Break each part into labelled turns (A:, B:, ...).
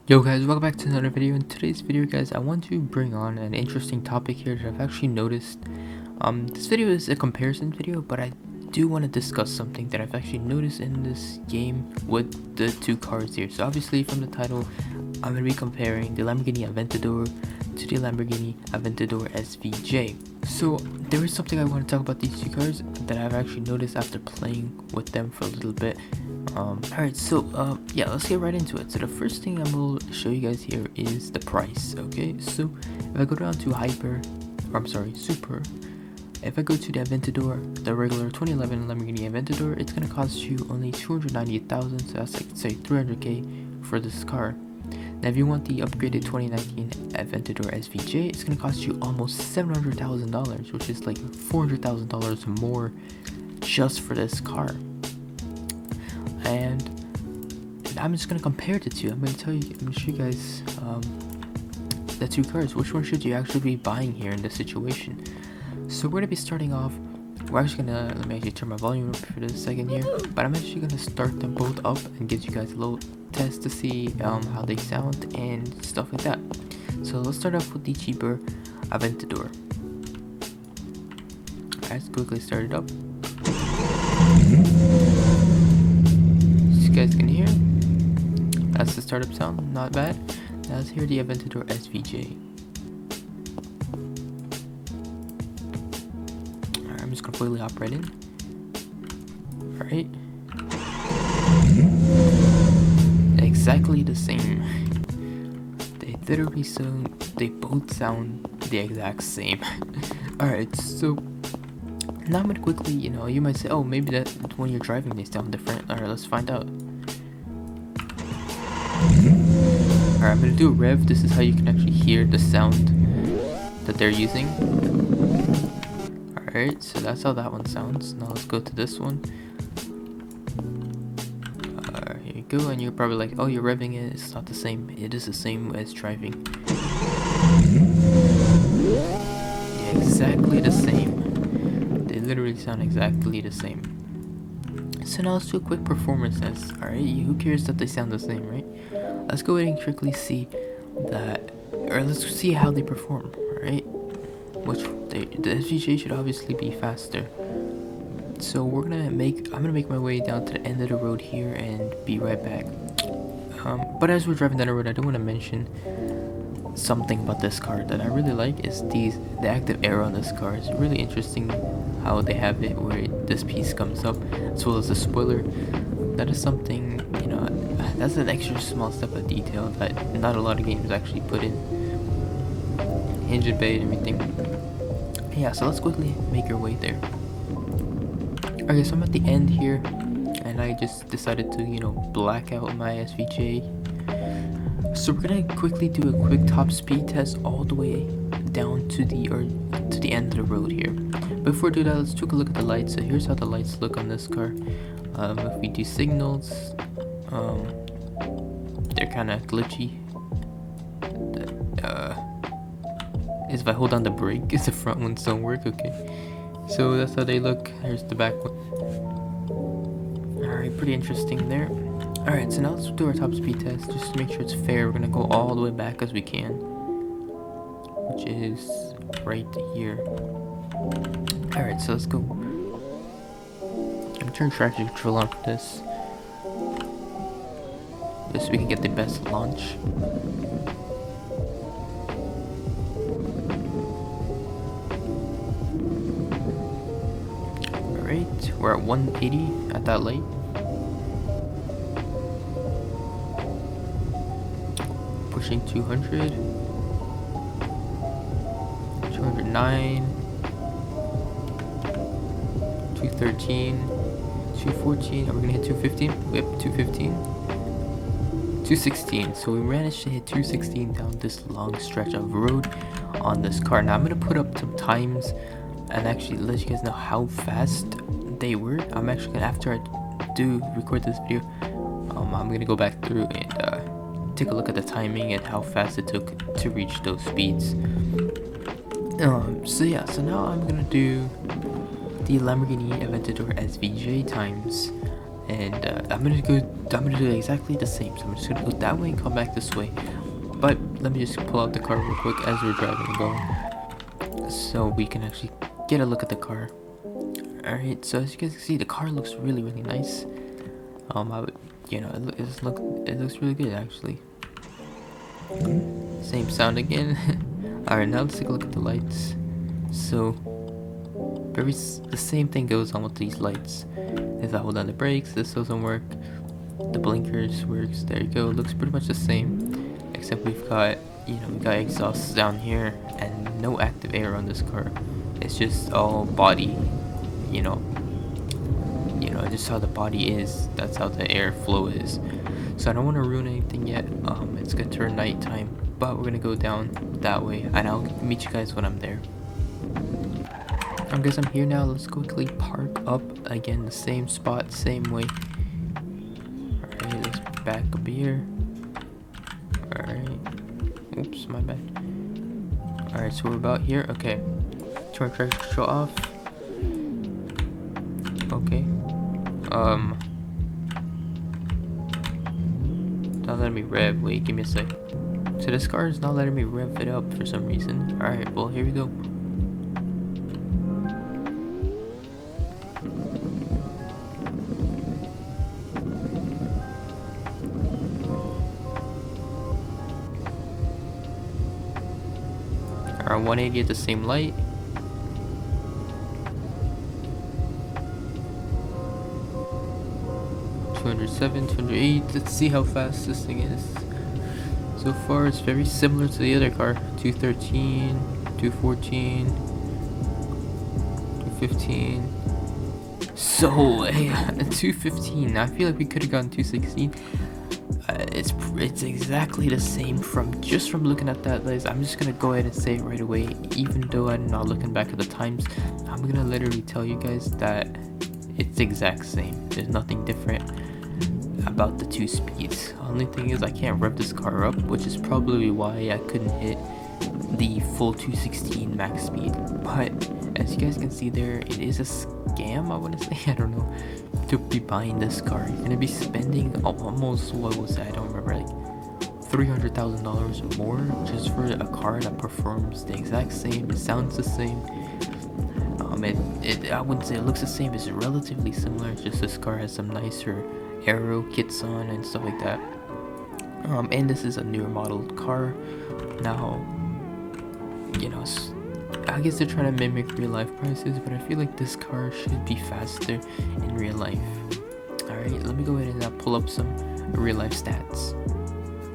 A: Yo guys, welcome back to another video. In today's video guys, I want to bring on an interesting topic here that I've actually noticed. This video is a comparison video, but I do want to discuss something that I've actually noticed in this game with the two cars here. So obviously from the title, I'm going to be comparing the Lamborghini Aventador to the Lamborghini Aventador SVJ. So there is something I want to talk about these two cars that I've actually noticed after playing with them for a little bit. Alright, so yeah, let's get right into it. So the first thing I'm going to show you guys here is the price. Okay, so if I go down to super, if I go to the Aventador, the regular 2011 Lamborghini Aventador, it's going to cost you only 298,000, so that's like say 300k for this car. Now if you want the upgraded 2019 Aventador SVJ, it's going to cost you almost $700,000, which is like $400,000 more just for this car. And I'm just gonna compare the two. I'm gonna show you guys the two cars. Which one should you actually be buying here in this situation? So we're gonna be starting off. We're actually gonna let me actually turn my volume up for this second here. But I'm actually gonna start them both up and give you guys a little test to see how they sound and stuff like that. So let's start off with the cheaper Aventador. Alright, let's quickly start it up. You guys can hear, that's the startup sound, not bad. Now let's hear the Aventador SVJ. Alright, I'm just gonna completely hop right in. Alright, exactly the same. They both sound the exact same. Alright, so now I'm gonna quickly, you might say, oh, maybe that when you're driving they sound different. Alright, let's find out. Alright, I'm gonna do a rev. This is how you can actually hear the sound that they're using. Alright, so that's how that one sounds. Now let's go to this one. Here you go, and you're probably like, oh, you're revving it. It's not the same. It is the same as driving. Yeah, exactly the same. They literally sound exactly the same. So now let's do a quick performance test. Alright, who cares that they sound the same, right? Let's go ahead and quickly see that, or let's see how they perform, alright? The SVJ should obviously be faster. So I'm gonna make my way down to the end of the road here and be right back. But as we're driving down the road, I do want to mention something about this car that I really like is the active arrow on this car. It's really interesting how they have it where this piece comes up, as well as the spoiler. That is something, that's an extra small step of detail that not a lot of games actually put in. Engine bay and everything. Yeah, so let's quickly make our way there. Okay, so I'm at the end here, and I just decided to, black out my SVJ. So we're gonna quickly do a quick top speed test all the way down to the end of the road here. Before we do that, let's take a look at the lights. So here's how the lights look on this car. If we do signals, they're kind of glitchy. Is if I hold down the brake, is the front ones don't work. Okay, so that's how they look. Here's the back one. Alright, pretty interesting there. Alright, so now let's do our top speed test just to make sure it's fair. We're gonna go all the way back as we can, which is right here. Alright, so let's go. I'm gonna turn traction control on for this, just so we can get the best launch. Alright, we're at 180 at that light. Pushing 200, 209, 213, 214. Are we gonna hit 215? Yep, 215, 216. So we managed to hit 216 down this long stretch of road on this car. Now I'm gonna put up some times and actually let you guys know how fast they were. I'm actually gonna, after I do record this video, I'm gonna go back through and take a look at the timing and how fast it took to reach those speeds. So yeah, so now I'm gonna do the Lamborghini Aventador SVJ times and I'm gonna do exactly the same. So I'm just gonna go that way and come back this way. But let me just pull out the car real quick as we're driving and going, so we can actually get a look at the car. Alright, so as you guys can see, the car looks really nice. I would, you know, it looks really good actually. Same sound again. Alright, now let's take a look at the lights. So the same thing goes on with these lights. If I hold down the brakes, this doesn't work. The blinkers works. There you go. It looks pretty much the same, except we've got, you know, we got exhausts down here and no active air on this car. It's just all body. You know, just how the body is. That's how the airflow is. So I don't want to ruin anything yet. It's gonna turn nighttime, but we're gonna go down that way, and I'll meet you guys when I'm there. I guess I'm here now. Let's quickly park up again, the same spot, same way. Alright, let's back up here. Alright. Oops, my bad. Alright, so we're about here. Okay. Turn traction control off. Okay. Not letting me rev. Wait, give me a sec. So this car is not letting me rev it up for some reason. Alright, well, here we go. Around 180 at the same light. $207, $208. Let's see how fast this thing is. So far, it's very similar to the other car. 213, 214, 215. So, 215. I feel like we could have gotten 216. It's exactly the same from looking at that list. I'm just gonna go ahead and say it right away, even though I'm not looking back at the times. I'm gonna literally tell you guys that it's the exact same. There's nothing different about the two speeds. Only thing is I can't rev this car up, which is probably why I couldn't hit the full 216 max speed. But as you guys can see there, it is a scam, I want to say. I don't know, to be buying this car. You're gonna be spending almost, what was that, I don't remember, like $300,000 more just for a car that performs the exact same, it sounds the same. I wouldn't say it looks the same, it's relatively similar, it's just this car has some nicer aero kits on and stuff like that. And this is a newer modeled car. Now, you know, I guess they're trying to mimic real life prices, but I feel like this car should be faster in real life. Alright, let me go ahead and pull up some real life stats.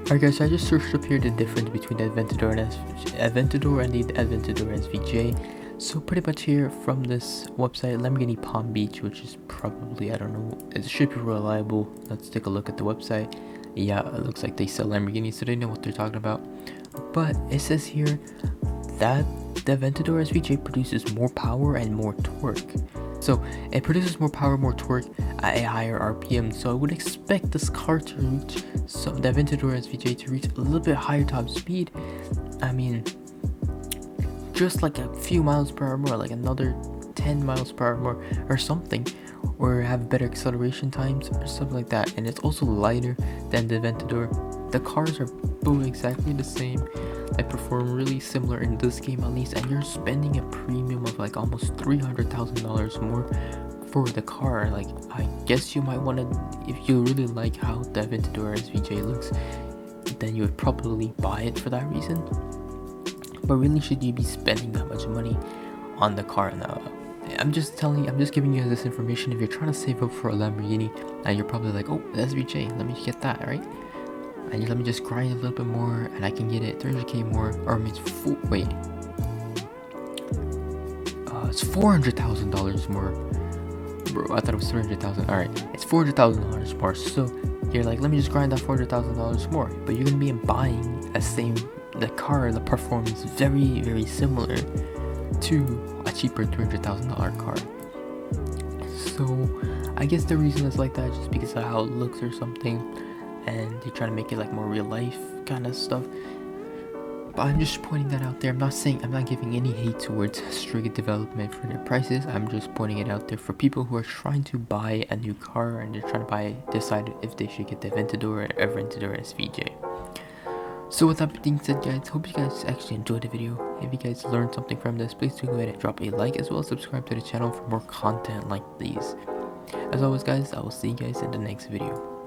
A: Alright guys, so I just searched up here the difference between the Aventador and the Aventador SVJ. So pretty much here from this website, Lamborghini Palm Beach, which is probably, I don't know, it should be reliable. Let's take a look at the website. Yeah, it looks like they sell Lamborghini, so they know what they're talking about. But it says here that the Aventador SVJ produces more power and more torque. So it produces more power, more torque at a higher RPM. So I would expect this car to reach, the Aventador SVJ to reach a little bit higher top speed. I mean, just like a few miles per hour more, like another 10 miles per hour more or something, or have better acceleration times or something like that. And it's also lighter than the Aventador. The cars are both exactly the same. They perform really similar in this game at least, and you're spending a premium of like almost $300,000 more for the car. Like, I guess you might want to, if you really like how the Aventador SVJ looks, then you would probably buy it for that reason. But really, should you be spending that much money on the car? Now, I'm just giving you this information. If you're trying to save up for a Lamborghini and you're probably like, oh, the SVJ, let me get that, right? And let me just grind a little bit more and I can get it 300k more, or I mean, it's $400,000 more, bro. I thought it was 300,000. All right, it's $400,000 more. So you're like, let me just grind that $400,000 more, but you're gonna be buying the car that performs very, very similar to a cheaper $300,000 car. So I guess the reason it's like that is just because of how it looks or something, and they're trying to make it like more real life kind of stuff. But I'm just pointing that out there. I'm not giving any hate towards strict development for their prices. I'm just pointing it out there for people who are trying to buy a new car and they're trying to decide if they should get the Aventador or Aventador SVJ. So with that being said, guys, hope you guys actually enjoyed the video. If you guys learned something from this, please do go ahead and drop a like, as well as subscribe to the channel for more content like these. As always, guys, I will see you guys in the next video.